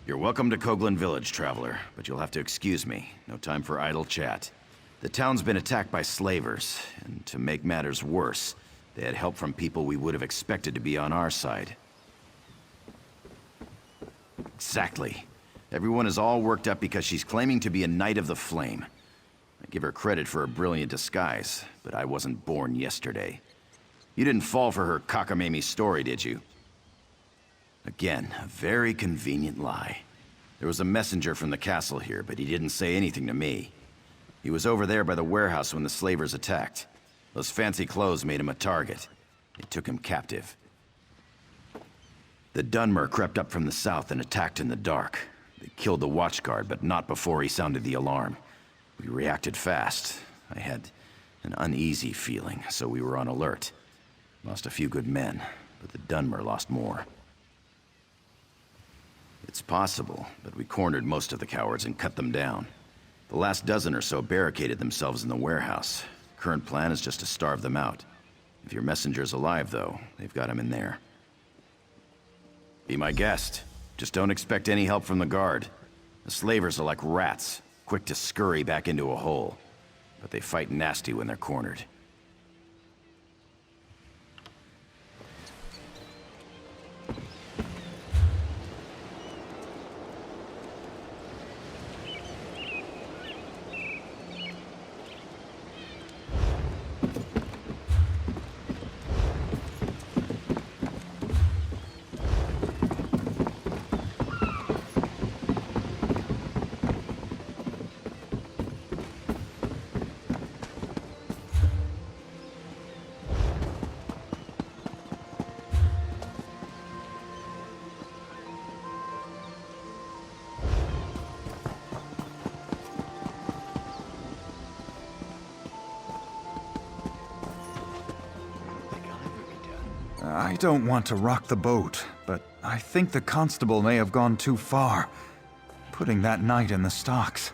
You're welcome to Koglin Village, traveler, but you'll have to excuse me. No time for idle chat. The town's been attacked by slavers, and to make matters worse, they had help from people we would have expected to be on our side. Exactly. Everyone is all worked up because she's claiming to be a Knight of the Flame. I give her credit for a brilliant disguise, but I wasn't born yesterday. You didn't fall for her cockamamie story, did you? Again, a very convenient lie. There was a messenger from the castle here, but he didn't say anything to me. He was over there by the warehouse when the slavers attacked. Those fancy clothes made him a target. They took him captive. The Dunmer crept up from the south and attacked in the dark. They killed the watchguard, but not before he sounded the alarm. We reacted fast. I had an uneasy feeling, so we were on alert. Lost a few good men, but the Dunmer lost more. It's possible, but we cornered most of the cowards and cut them down. The last dozen or so barricaded themselves in the warehouse. Current plan is just to starve them out. If your messenger's alive, though, they've got him in there. Be my guest. Just don't expect any help from the guard. The slavers are like rats, quick to scurry back into a hole. But they fight nasty when they're cornered. I don't want to rock the boat, but I think the constable may have gone too far, putting that knight in the stocks.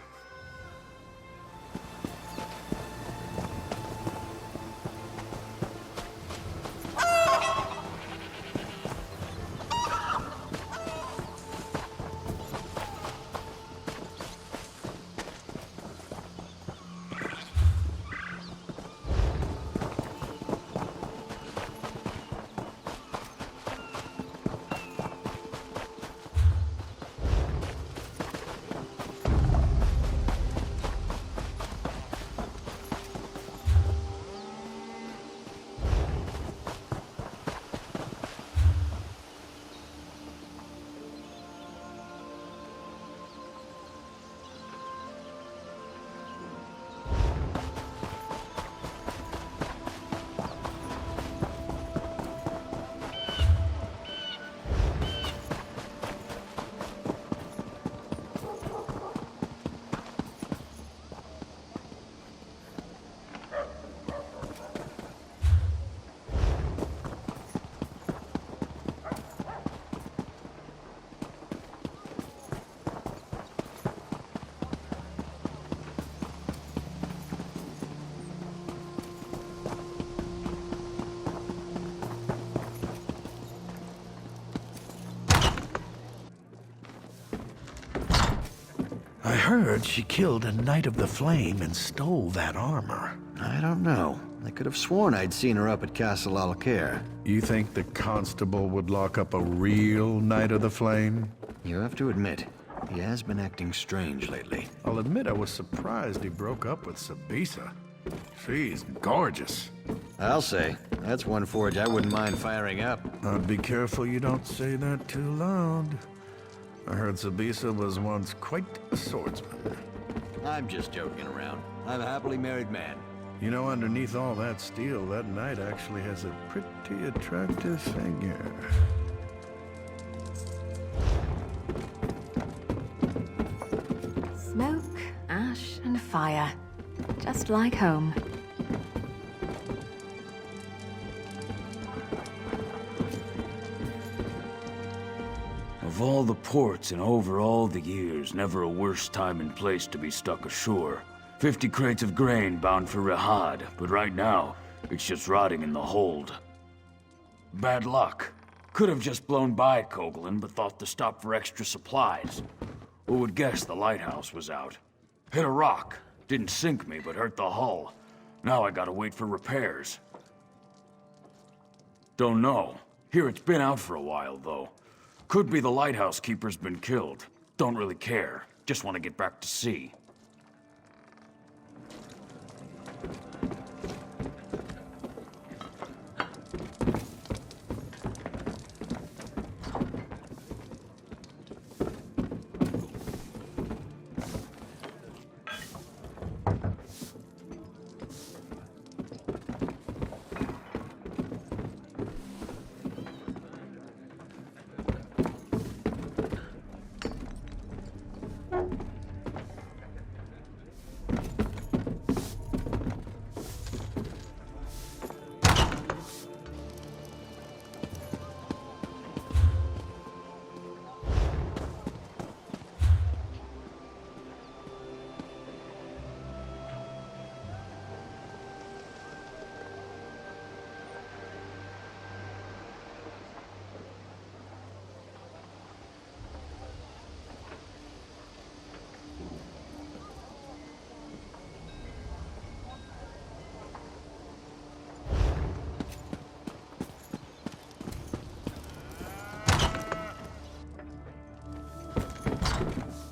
I heard she killed a Knight of the Flame and stole that armor. I don't know. I could have sworn I'd seen her up at Castle Alcaire. You think the constable would lock up a real Knight of the Flame? You have to admit, he has been acting strange lately. I'll admit I was surprised he broke up with Sabisa. She's gorgeous. I'll say, that's one forge I wouldn't mind firing up. I'd be careful you don't say that too loud. I heard Sabisa was once quite a swordsman. I'm just joking around. I'm a happily married man. You know, underneath all that steel, that knight actually has a pretty attractive figure. Smoke, ash, and fire. Just like home. Of all the ports and over all the years, never a worse time and place to be stuck ashore. 50 crates of grain bound for Rihad, but right now, it's just rotting in the hold. Bad luck. Could have just blown by Koglin, but thought to stop for extra supplies. Who would guess the lighthouse was out? Hit a rock. Didn't sink me, but hurt the hull. Now I gotta wait for repairs. Don't know. Hear it's been out for a while, though. Could be the lighthouse keeper's been killed. Don't really care. Just want to get back to sea.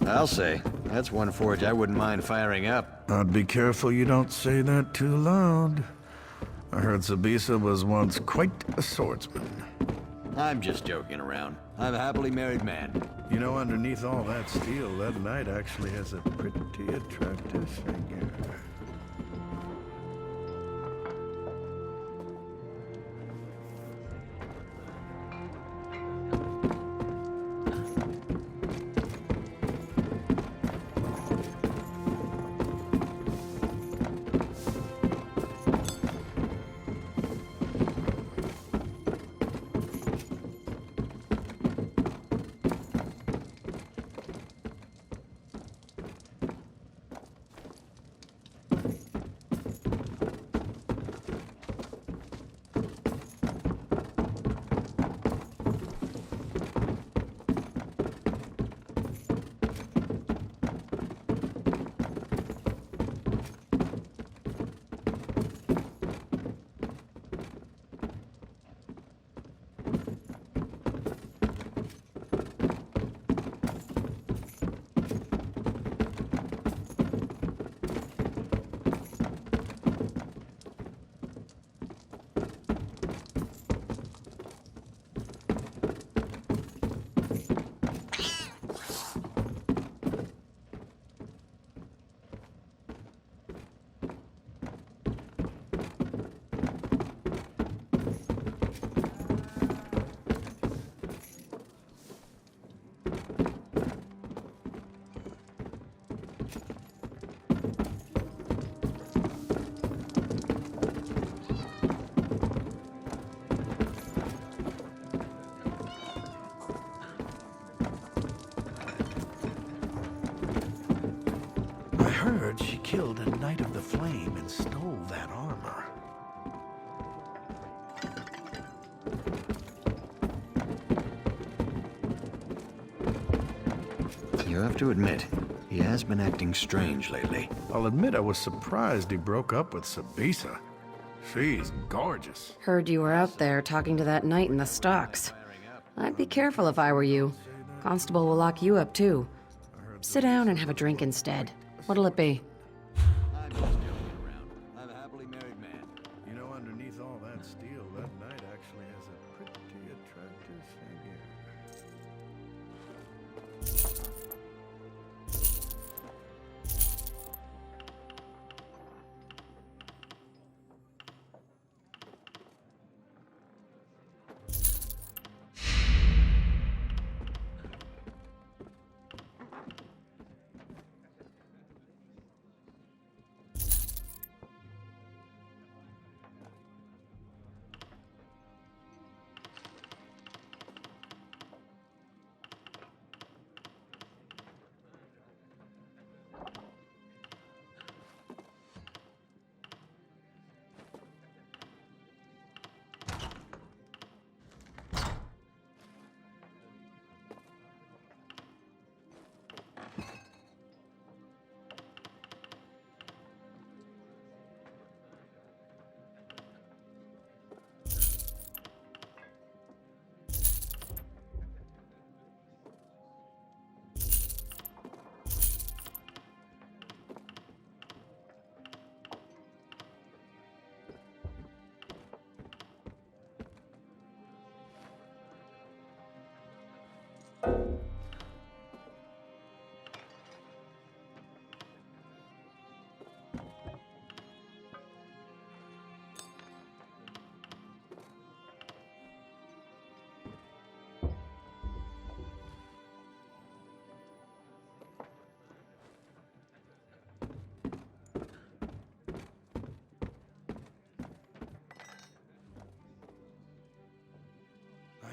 I'll say, that's one forge I wouldn't mind firing up. I'd be careful you don't say that too loud. I heard Sabisa was once quite a swordsman. I'm just joking around. I'm a happily married man. You know, underneath all that steel, that knight actually has a pretty attractive figure. I heard she killed a Knight of the Flame and stole that armor. You have to admit, he has been acting strange lately. I'll admit I was surprised he broke up with Sabisa. She's gorgeous. Heard you were out there talking to that knight in the stocks. I'd be careful if I were you. Constable will lock you up too. Sit down and have a drink instead. What'll it be? I'm just joking around. I'm a happily married man. You know, underneath all that steel, that knight actually has a pretty attractive figure.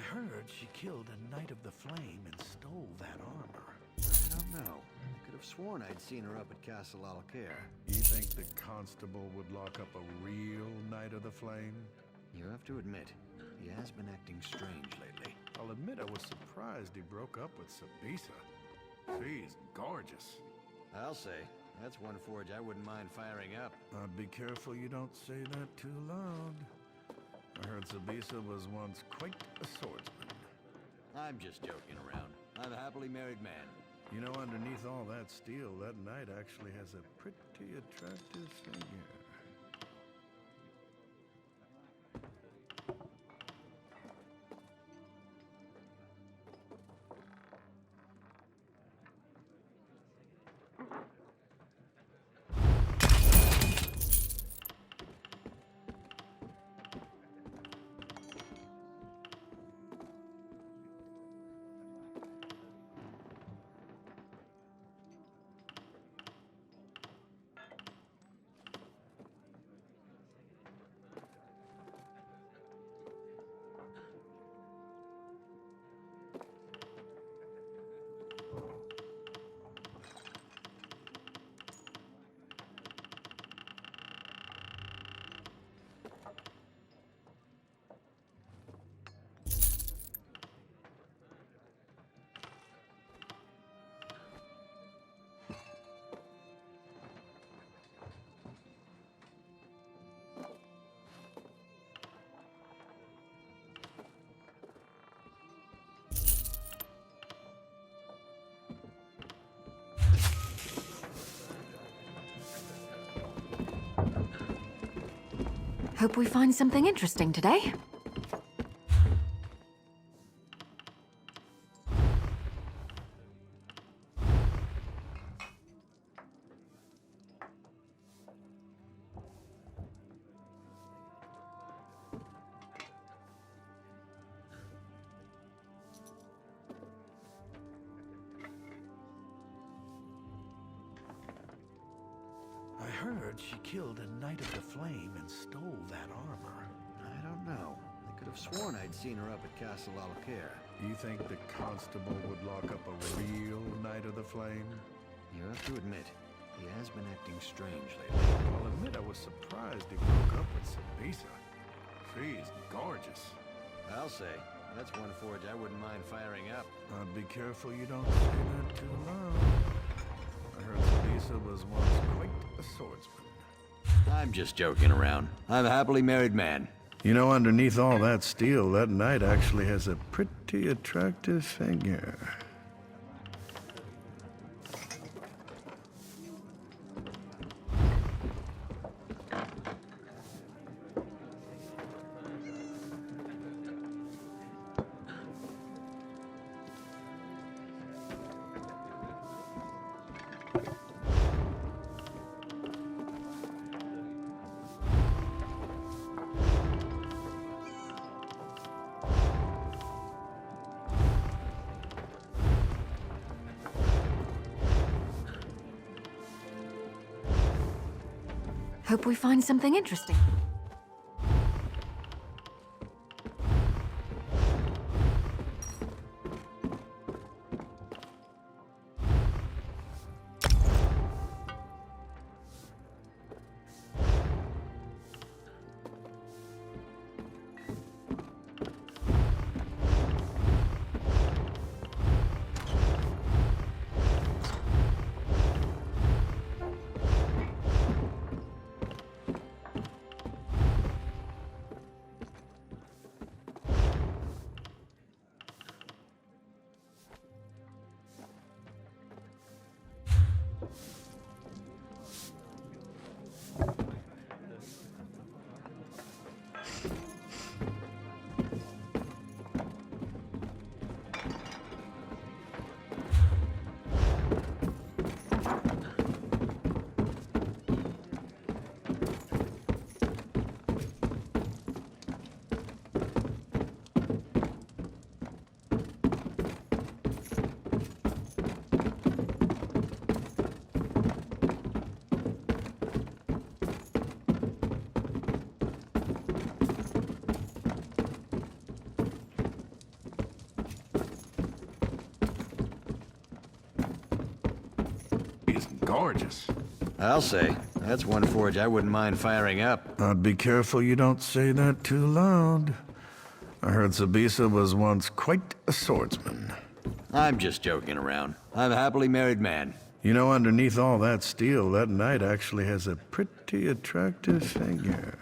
heard she killed a Knight of the Flame and stole that armor. I don't know. I could have sworn I'd seen her up at Castle Alcaire. You think the constable would lock up a real Knight of the Flame? You have to admit, he has been acting strange lately. I'll admit I was surprised he broke up with Sabisa. She's gorgeous. I'll say, that's one forge I wouldn't mind firing up. Be careful you don't say that too loud. I heard Sabisa was once quite a swordsman. I'm just joking around. I'm a happily married man. You know, underneath all that steel, that knight actually has a pretty attractive figure. Hope we find something interesting today. I heard she killed a Knight of the Flame and stole that armor. I don't know. I could have sworn I'd seen her up at Castle Alcaire. You think the constable would lock up a real Knight of the Flame? You have to admit, he has been acting strange lately. I'll admit I was surprised he broke up with Sabisa. She's gorgeous. I'll say, that's one forge I wouldn't mind firing up. Be careful you don't say that too loud. I heard Sabisa was once quite a swordsman. I'm just joking around. I'm a happily married man. You know, underneath all that steel, that knight actually has a pretty attractive figure. Hope we find something interesting. gorgeous. I'll say. That's one forge I wouldn't mind firing up. I'd be careful you don't say that too loud. I heard Sabisa was once quite a swordsman. I'm just joking around. I'm a happily married man. You know, underneath all that steel, that knight actually has a pretty attractive figure.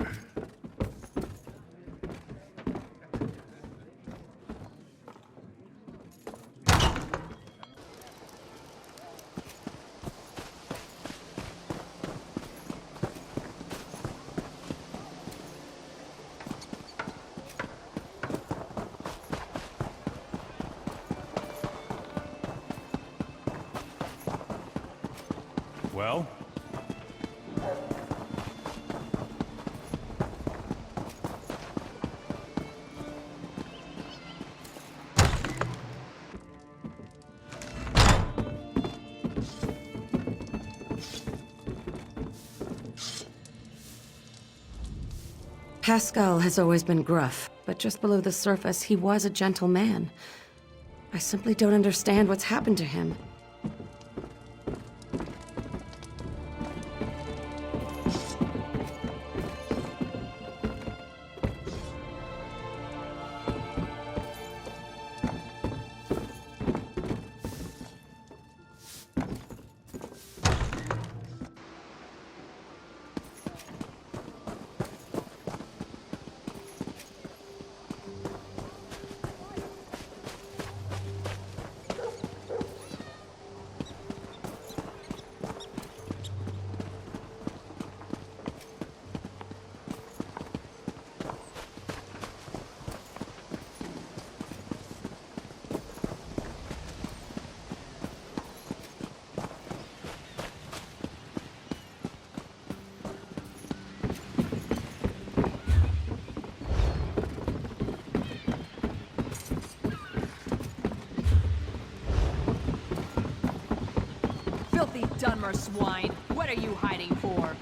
Well? Pascal has always been gruff, but just below the surface, he was a gentle man. I simply don't understand what's happened to him. Filthy Dunmer swine! What are you hiding for?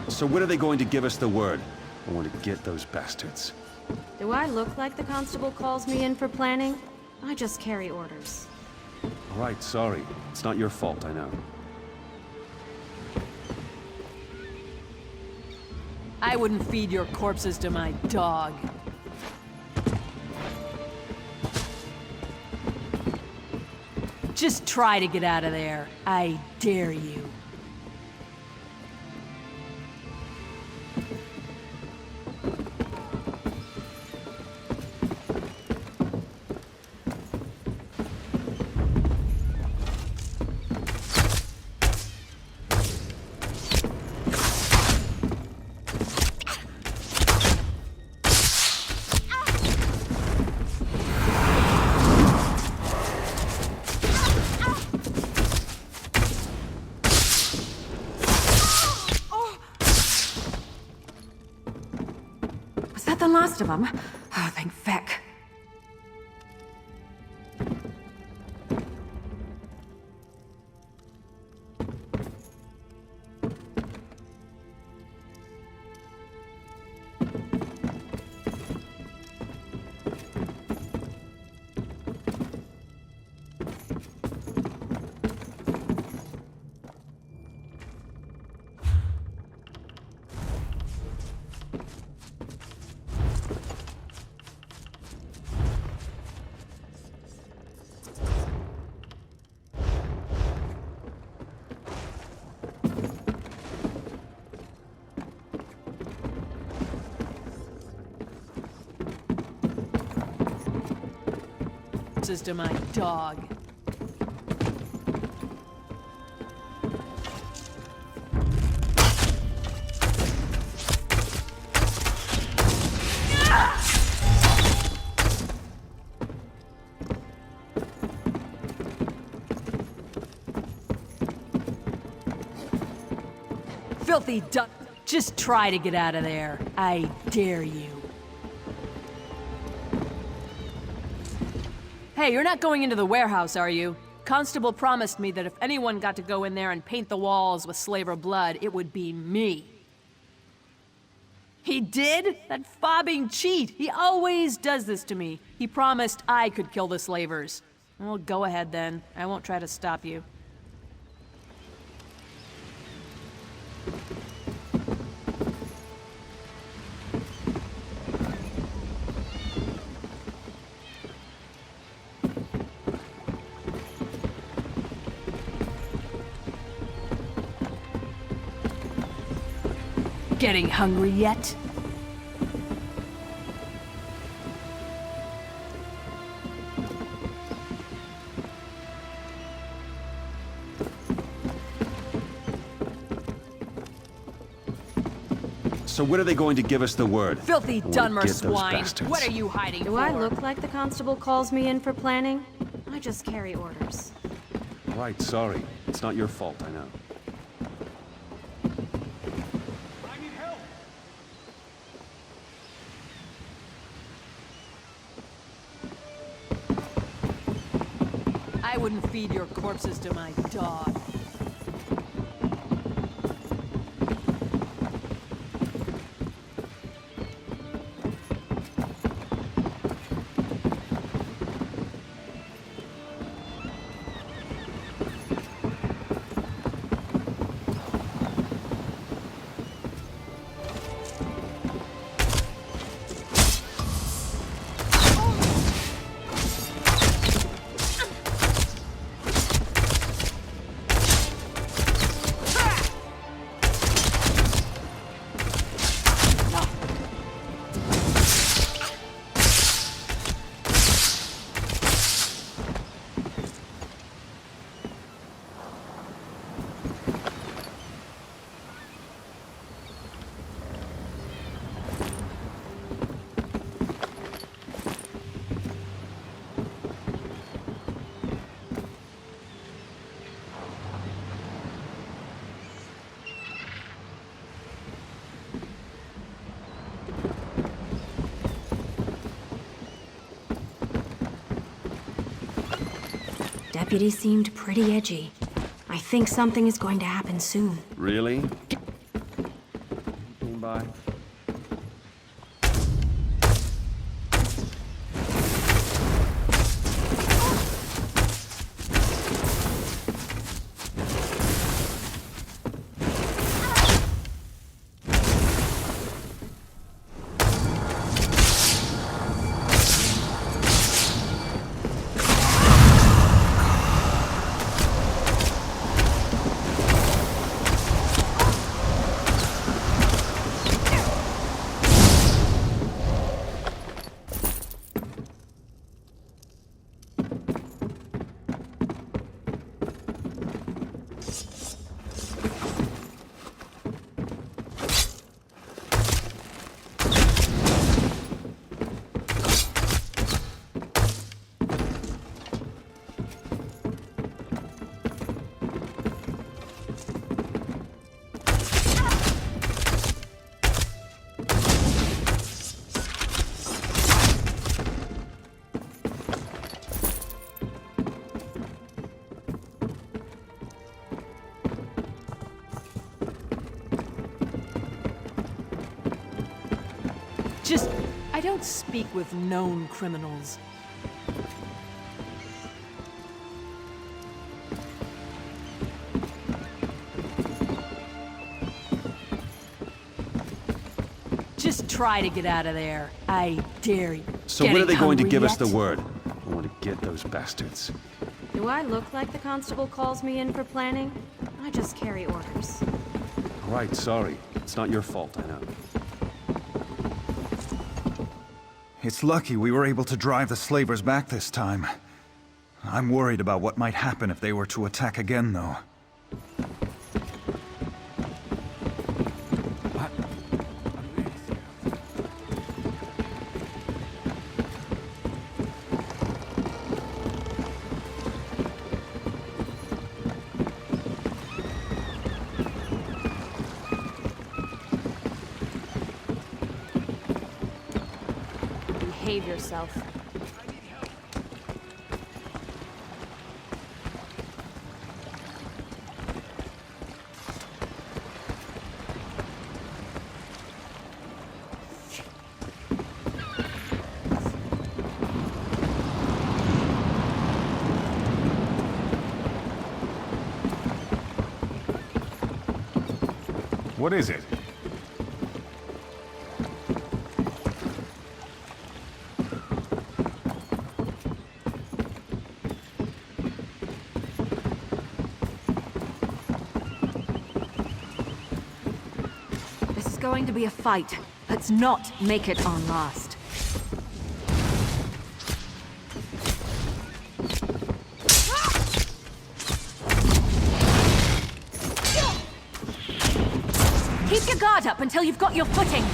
So when are they going to give us the word? I want to get those bastards. Do I look like the constable calls me in for planning? I just carry orders. All right, sorry. It's not your fault, I know. I wouldn't feed your corpses to my dog. Just try to get out of there. I dare you. Was that the last of them? Oh, thank feck. Corpses to my dog. Filthy duck. Just try to get out of there. I dare you. Hey, you're not going into the warehouse, are you? Constable promised me that if anyone got to go in there and paint the walls with slaver blood, it would be me. He did? That fobbing cheat! He always does this to me. He promised I could kill the slavers. Well, go ahead then. I won't try to stop you. Getting hungry yet? So when are they going to give us the word? Filthy I wanna Dunmer get those swine! bastards. What are you hiding Do for? I look like the constable calls me in for planning? I just carry orders. Right, sorry. It's not your fault, I know. I wouldn't feed your corpses to my dog. Deputy seemed pretty edgy. I think something is going to happen soon. Really? Came by. I don't speak with known criminals. Just try to get out of there. I dare you. So when are they going to hungry give us yet? the word? I want to get those bastards. Do I look like the constable calls me in for planning? I just carry orders. Right, sorry. It's not your fault, I know. It's lucky we were able to drive the slavers back this time. I'm worried about what might happen if they were to attack again, though. Behave yourself. What is it? This is going to be a fight. Let's not make it on last. Keep your guard up until you've got your footing.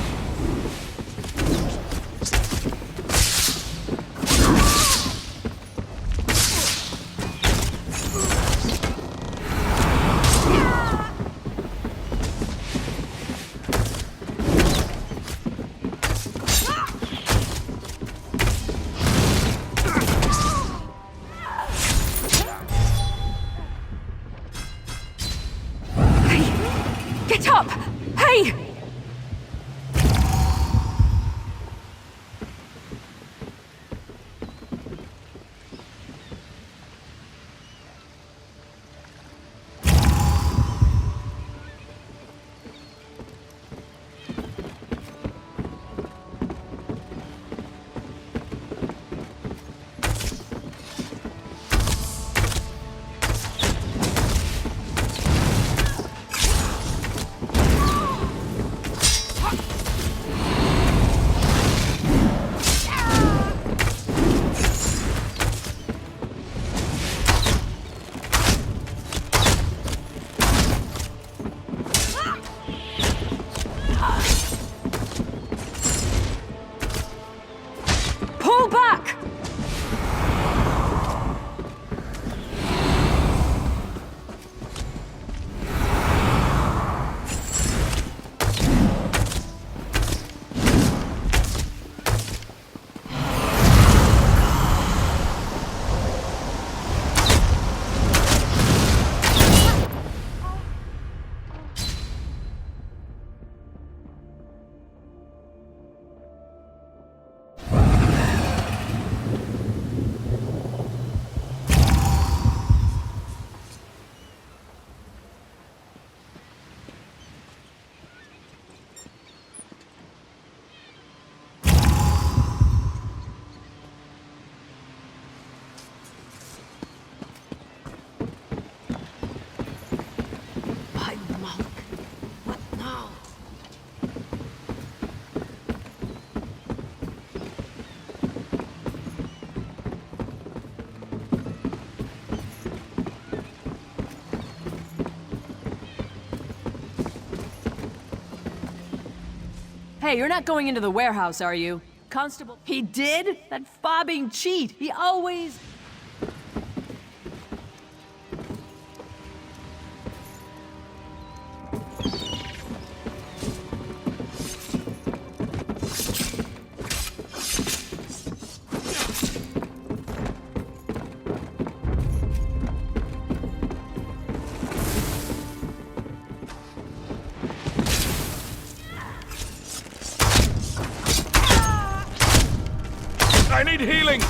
Get up! Hey! Pull back! Hey, you're not going into the warehouse, are you? Constable. He did? That fobbing cheat. He always... I need healing!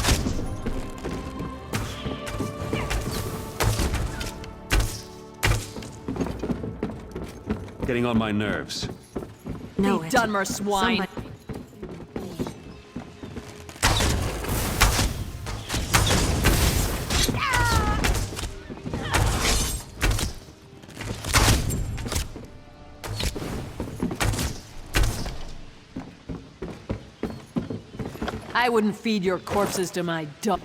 Getting on my nerves. No, Be Dunmer swine. Somebody... I wouldn't feed your corpses to my dog.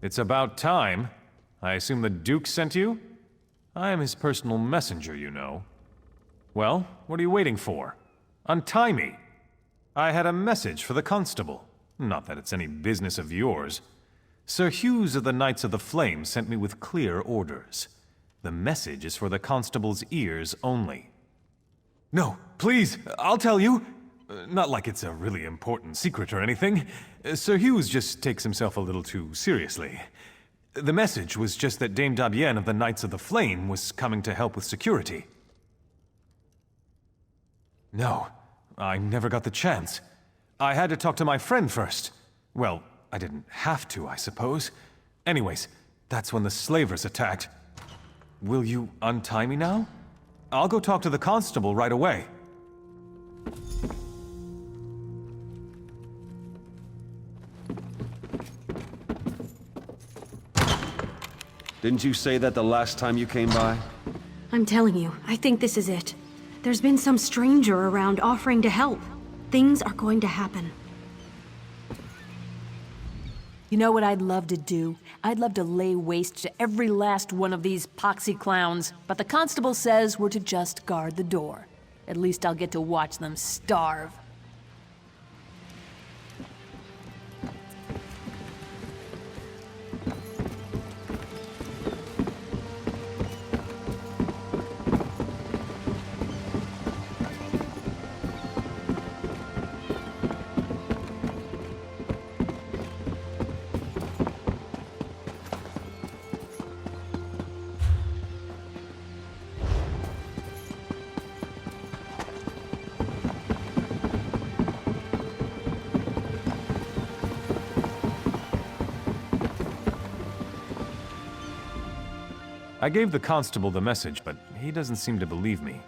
It's about time. I assume the Duke sent you? I am his personal messenger, you know. Well, what are you waiting for? Untie me! I had a message for the constable. Not that it's any business of yours. Sir Hughes of the Knights of the Flame sent me with clear orders. The message is for the constable's ears only. No, please, I'll tell you. Not like it's a really important secret or anything. Sir Hughes just takes himself a little too seriously. The message was just that Dame Dabienne of the Knights of the Flame was coming to help with security. No, I never got the chance. I had to talk to my friend first. Well, I didn't have to, I suppose. Anyways, that's when the slavers attacked. Will you untie me now? I'll go talk to the constable right away. Didn't you say that the last time you came by? I'm telling you, I think this is it. There's been some stranger around offering to help. Things are going to happen. You know what I'd love to do? I'd love to lay waste to every last one of these poxy clowns, but the constable says we're to just guard the door. At least I'll get to watch them starve. I gave the constable the message, but he doesn't seem to believe me.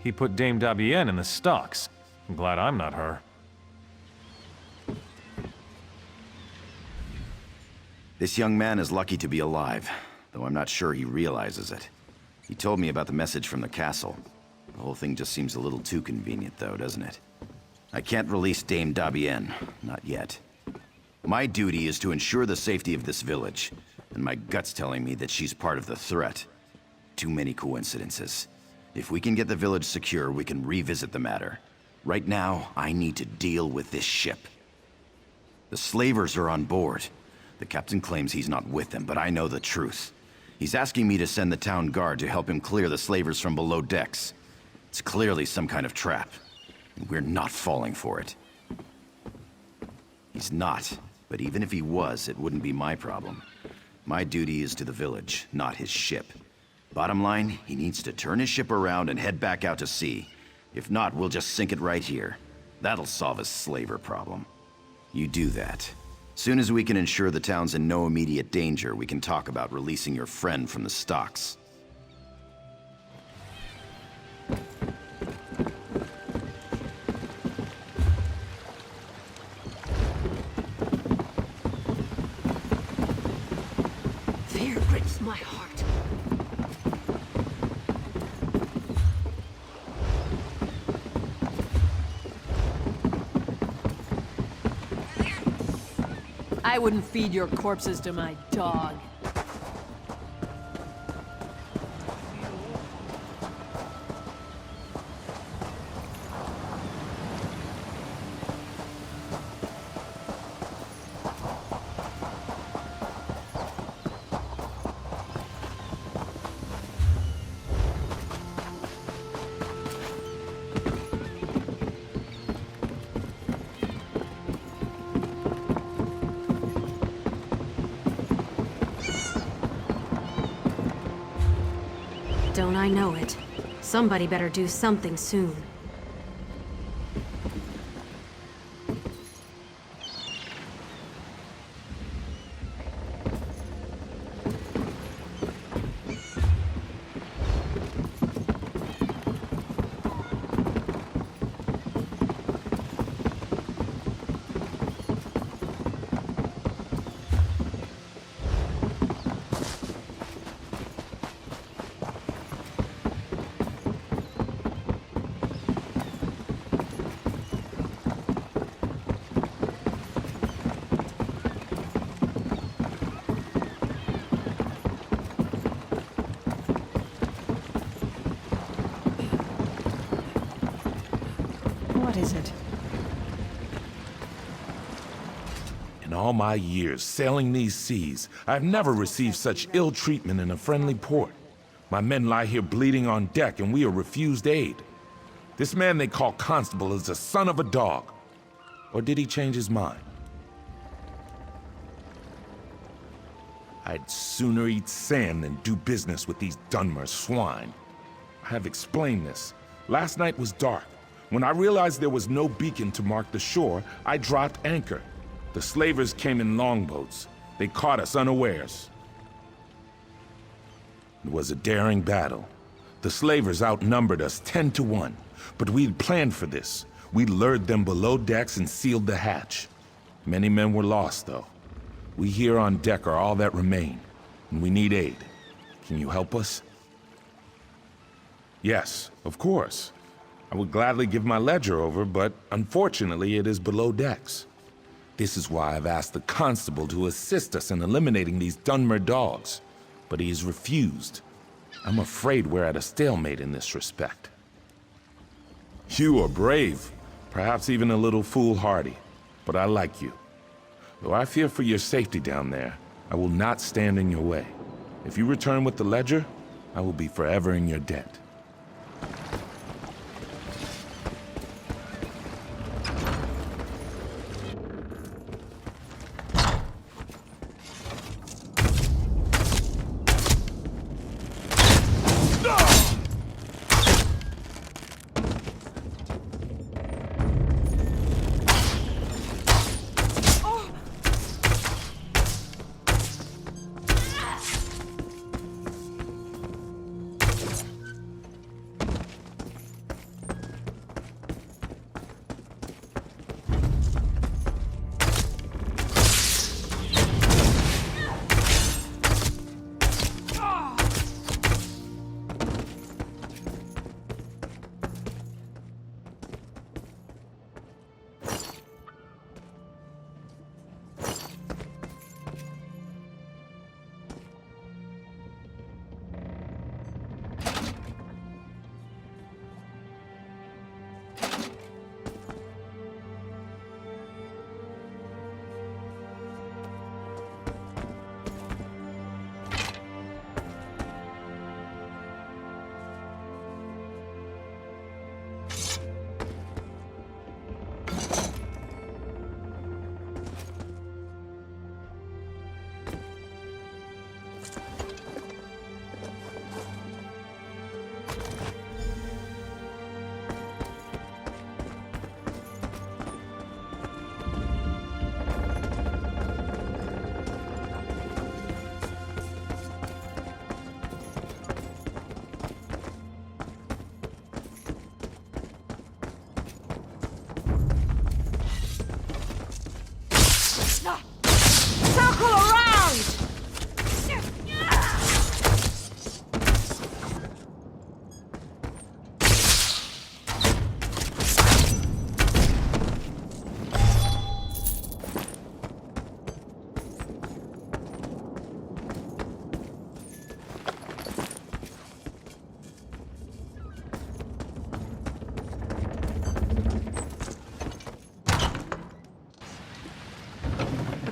He put Dame Dabienne in the stocks. I'm glad I'm not her. This young man is lucky to be alive, though I'm not sure he realizes it. He told me about the message from the castle. The whole thing just seems a little too convenient, though, doesn't it? I can't release Dame Dabienne. Not yet. My duty is to ensure the safety of this village, and my gut's telling me that she's part of the threat. Too many coincidences. If we can get the village secure, we can revisit the matter. Right now, I need to deal with this ship. The slavers are on board. The captain claims he's not with them, but I know the truth. He's asking me to send the town guard to help him clear the slavers from below decks. It's clearly some kind of trap, and we're not falling for it. He's not, but even if he was, it wouldn't be my problem. My duty is to the village, not his ship. Bottom line, he needs to turn his ship around and head back out to sea. If not, we'll just sink it right here. That'll solve his slaver problem. You do that. Soon as we can ensure the town's in no immediate danger, we can talk about releasing your friend from the stocks. Fear grips my heart. I wouldn't feed your corpses to my dog. Don't I know it? Somebody better do something soon. What is it? In all my years sailing these seas, I've never received such ill treatment in a friendly port. My men lie here bleeding on deck and we are refused aid. This man they call Constable is the son of a dog. Or did he change his mind? I'd sooner eat sand than do business with these Dunmer swine. I have explained this. Last night was dark. When I realized there was no beacon to mark the shore, I dropped anchor. The slavers came in longboats. They caught us unawares. It was a daring battle. The slavers outnumbered us 10 to 1, but we'd planned for this. We lured them below decks and sealed the hatch. Many men were lost, though. We here on deck are all that remain, and we need aid. Can you help us? Yes, of course. I would gladly give my ledger over, but unfortunately it is below decks. This is why I've asked the constable to assist us in eliminating these Dunmer dogs, but he has refused. I'm afraid we're at a stalemate in this respect. You are brave, perhaps even a little foolhardy, but I like you. Though I fear for your safety down there, I will not stand in your way. If you return with the ledger, I will be forever in your debt.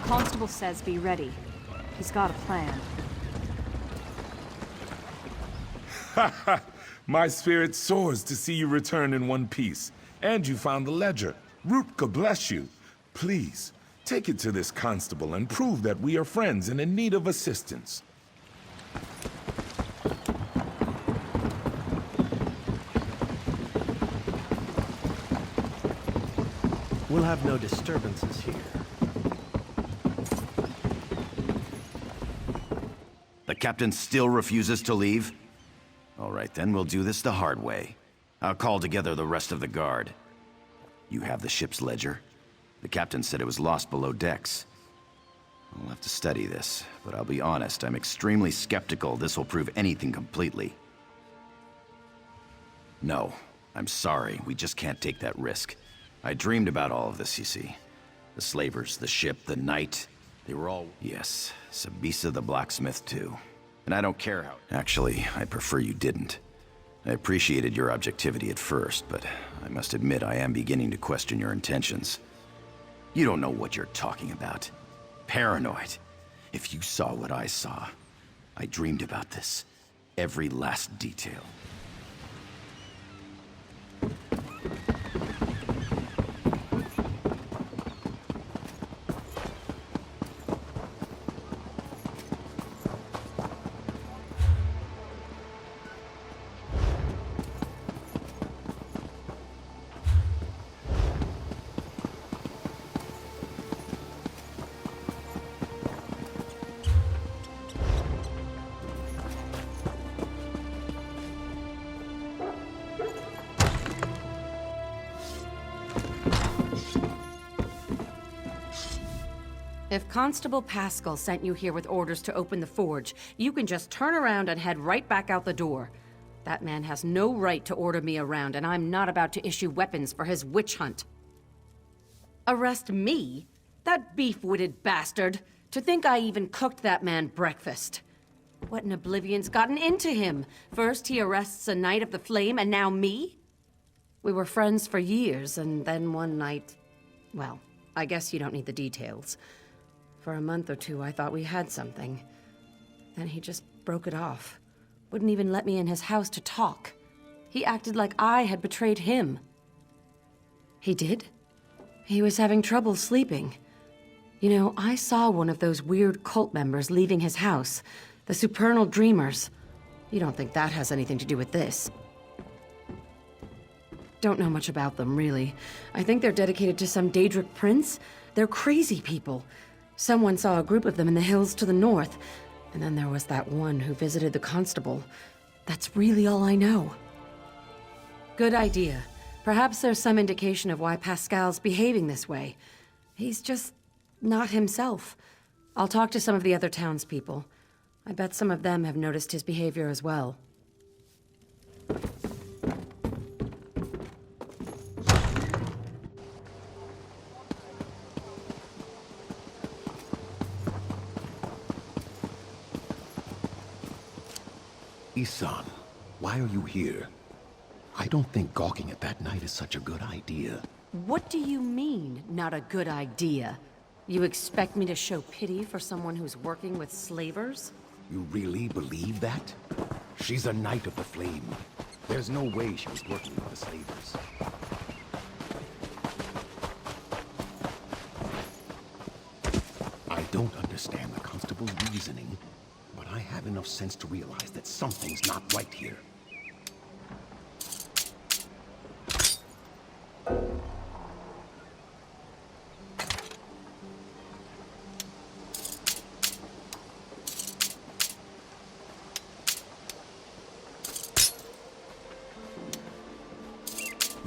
Constable says be ready. He's got a plan. My spirit soars to see you return in one piece. And you found the ledger. Rutka bless you. Please, take it to this constable and prove that we are friends and in need of assistance. We'll have no disturbances here. The captain still refuses to leave? All right, then we'll do this the hard way. I'll call together the rest of the guard. You have the ship's ledger? The captain said it was lost below decks. I'll have to study this, but I'll be honest, I'm extremely skeptical this will prove anything completely. No, I'm sorry, we just can't take that risk. I dreamed about all of this, you see. The slavers, the ship, the night, they were all... Yes, Sabisa the blacksmith too. And I don't care how... Actually, I prefer you didn't. I appreciated your objectivity at first, but I must admit I am beginning to question your intentions. You don't know what you're talking about. Paranoid. If you saw what I saw, I dreamed about this. Every last detail. If Constable Pascal sent you here with orders to open the forge, you can just turn around and head right back out the door. That man has no right to order me around, and I'm not about to issue weapons for his witch hunt. Arrest me? That beef-witted bastard! To think I even cooked that man breakfast. What in Oblivion's gotten into him? First he arrests a Knight of the Flame, and now me? We were friends for years, and then one night... Well, I guess you don't need the details. For a month or two, I thought we had something. Then he just broke it off. Wouldn't even let me in his house to talk. He acted like I had betrayed him. He did? He was having trouble sleeping. You know, I saw one of those weird cult members leaving his house. The Supernal Dreamers. You don't think that has anything to do with this? Don't know much about them, really. I think they're dedicated to some Daedric prince. They're crazy people. Someone saw a group of them in the hills to the north, and then there was that one who visited the constable. That's really all I know. Good idea. Perhaps there's some indication of why Pascal's behaving this way. He's just not himself. I'll talk to some of the other townspeople. I bet some of them have noticed his behavior as well. Isan, why are you here? I don't think gawking at that knight is such a good idea. What do you mean, not a good idea? You expect me to show pity for someone who's working with slavers? You really believe that? She's a Knight of the Flame. There's no way she was working with the slavers. I don't understand the constable's reasoning, but I have enough sense to realize that something's not right here.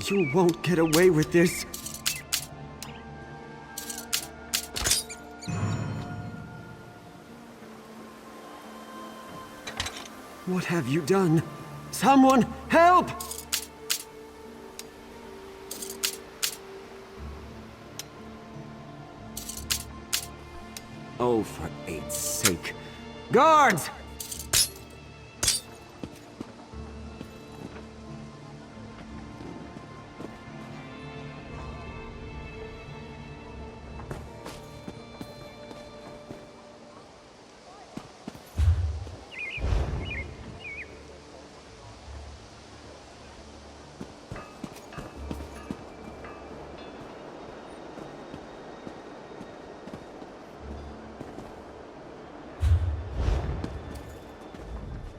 You won't get away with this. What have you done? Someone help! Oh, for 8's sake. Guards!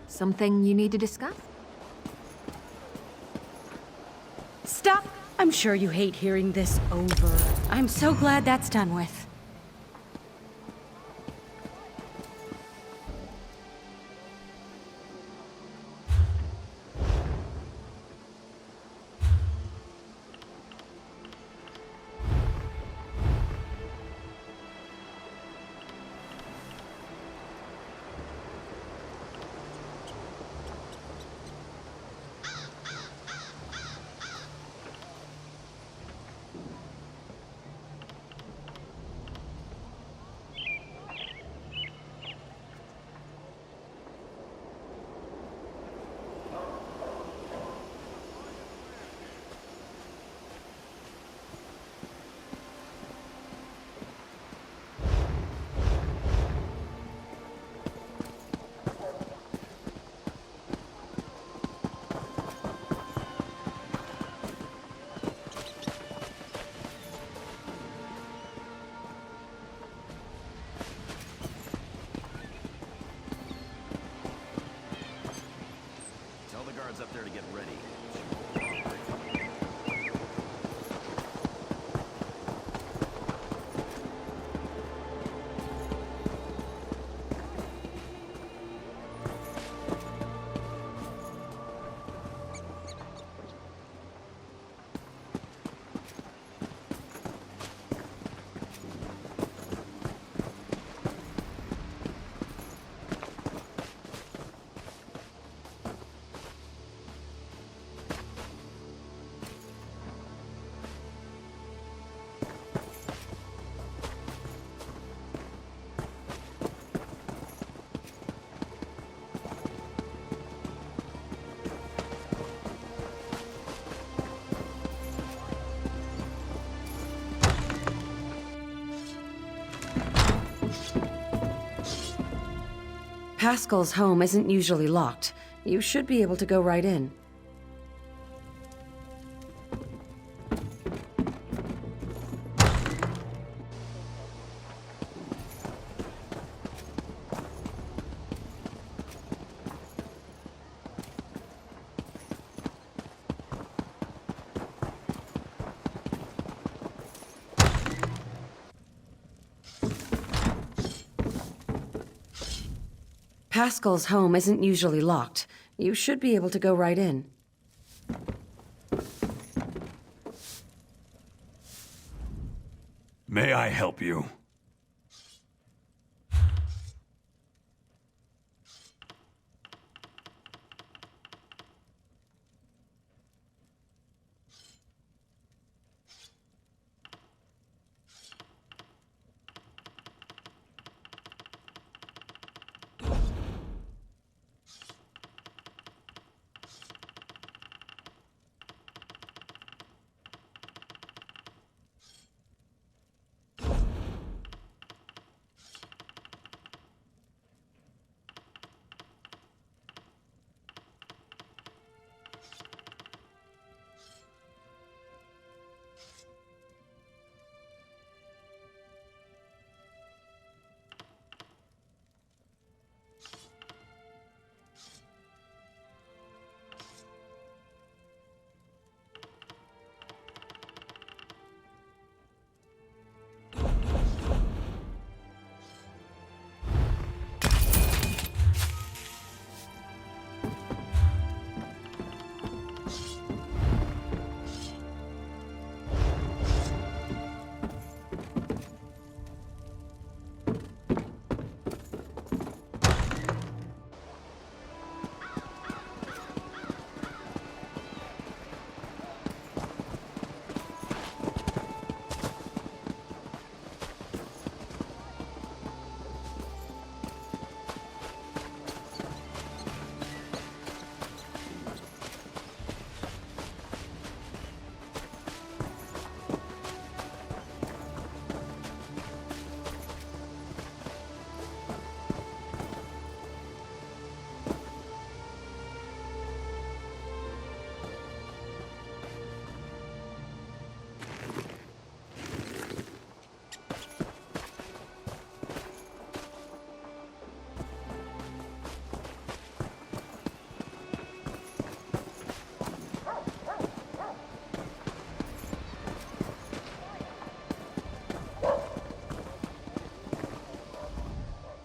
Something you need to discuss? Stop! I'm sure you hate hearing this over. I'm so glad that's done with. Pascal's home isn't usually locked. You should be able to go right in. Pascal's home isn't usually locked. You should be able to go right in. May I help you?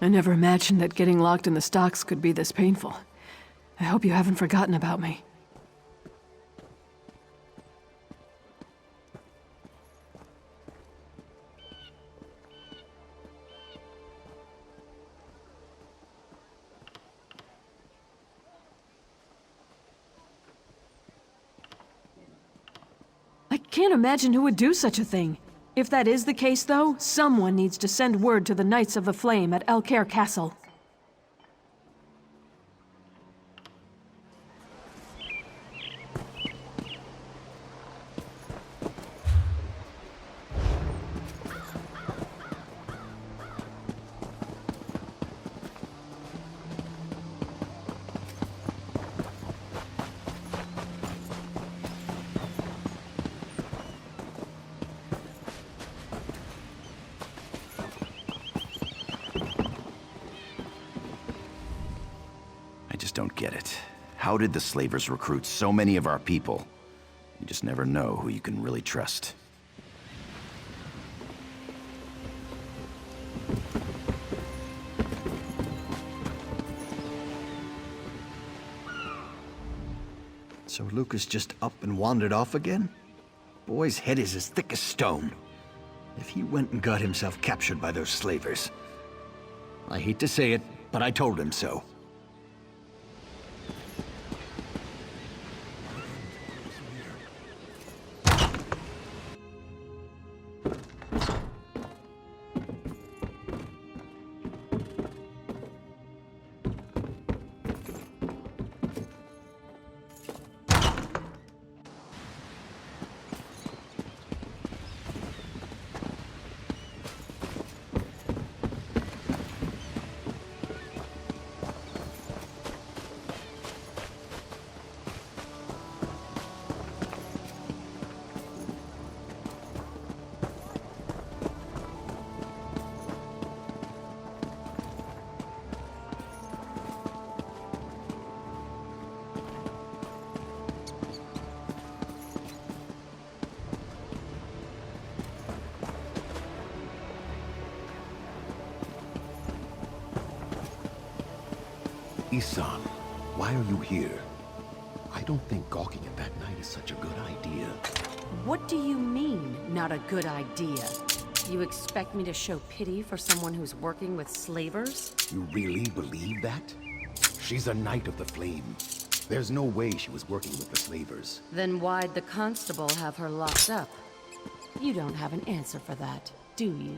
I never imagined that getting locked in the stocks could be this painful. I hope you haven't forgotten about me. I can't imagine who would do such a thing. If that is the case, though, someone needs to send word to the Knights of the Flame at Elcaire Castle. I just don't get it. How did the slavers recruit so many of our people? You just never know who you can really trust. So Lucas just up and wandered off again? Boy's head is as thick as stone. If he went and got himself captured by those slavers. I hate to say it, but I told him so. Isan, why are you here? I don't think gawking at that night is such a good idea. What do you mean, not a good idea? You expect me to show pity for someone who's working with slavers? You really believe that? She's a Knight of the Flame. There's no way she was working with the slavers. Then why'd the constable have her locked up? You don't have an answer for that, do you?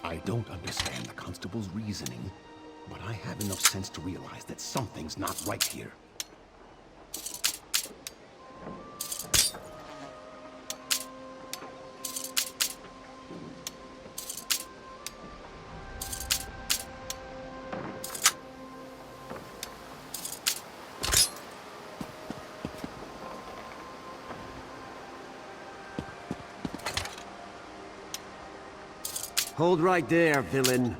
I don't understand the constable's reasoning, but I have enough sense to realize that something's not right here. Hold right there, villain.